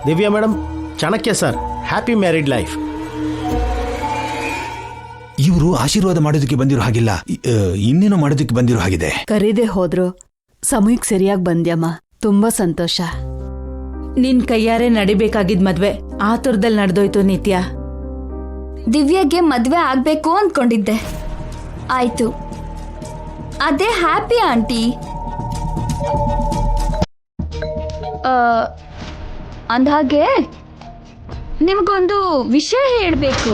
Divya madam, Chanakya sir, happy married life. ಇವರು ಆಶೀರ್ವಾದ ಮಾಡೋದಕ್ಕೆ ಬಂದಿರೋ ಹಾಗಿಲ್ಲ, ಇನ್ನೇನೋ ಮಾಡೋದಕ್ಕೆ ಬಂದಿರೋ ಹಾಗಿದೆ. ಕರೀದೆ ಹೋದ್ರು, ಸಮಯಕ್ಕೆ ಸರಿಯಾಗಿ ಬಂದ್ಯಮ್ಮ. ತುಂಬಾ ಸಂತೋಷ. ನಿನ್ ಕೈಯಾರೆ ನಡಿಬೇಕಾಗಿದ್ ಮದ್ವೆ ಆತುರದಲ್ಲಿ ನಡೆದೋಯ್ತು ನಿತ್ಯ. ದಿವ್ಯಾಗೆ ಮದ್ವೆ ಆಗ್ಬೇಕು ಅಂದ್ಕೊಂಡಿದ್ದೆ, ಆಯ್ತು. ಅದೇ ಹ್ಯಾಪಿ ಆಂಟಿ. ಅಂದ್ಹಾಗೆ ನಿಮಗೊಂದು ವಿಷಯ ಹೇಳಬೇಕು.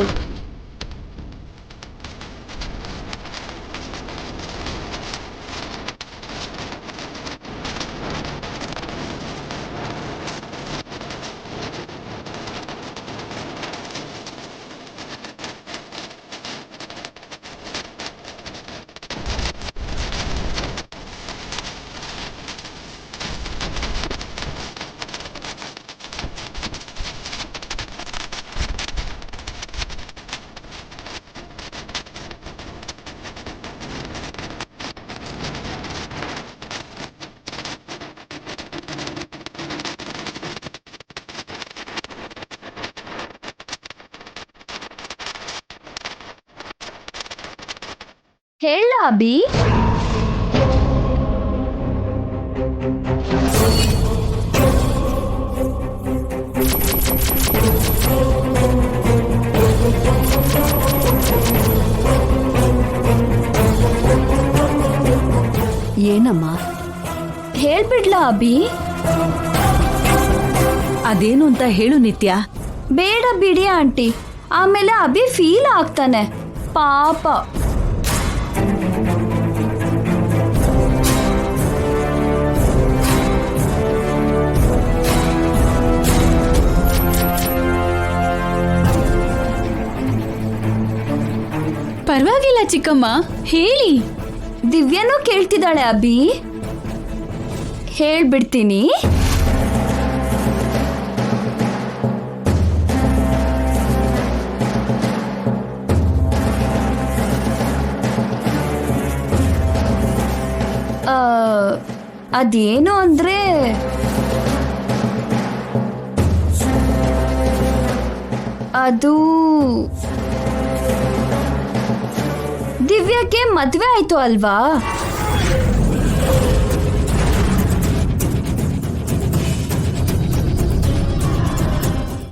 ಹೇಳ ಅಭಿ. ಏನಮ್ಮ? ಹೇಳ್ಬಿಡ್ಲಾ ಅಭಿ? ಅದೇನು ಅಂತ ಹೇಳು ನಿತ್ಯ. ಬೇಡ ಬಿಡಿ ಆಂಟಿ, ಆಮೇಲೆ ಅಭಿ ಫೀಲ್ ಆಗ್ತಾನೆ ಪಾಪ. ಪರವಾಗಿಲ್ಲ ಚಿಕ್ಕಮ್ಮ, ಹೇಳಿ. ದಿವ್ಯಾನೂ ಕೇಳ್ತಿದ್ದಾಳೆ ಅಭಿ, ಹೇಳ್ಬಿಡ್ತೀನಿ. ಅದೇನು ಅಂದ್ರೆ, ಅದು ದಿವ್ಯಾಗೆ ಮದ್ವೆ ಆಯ್ತು ಅಲ್ವಾ?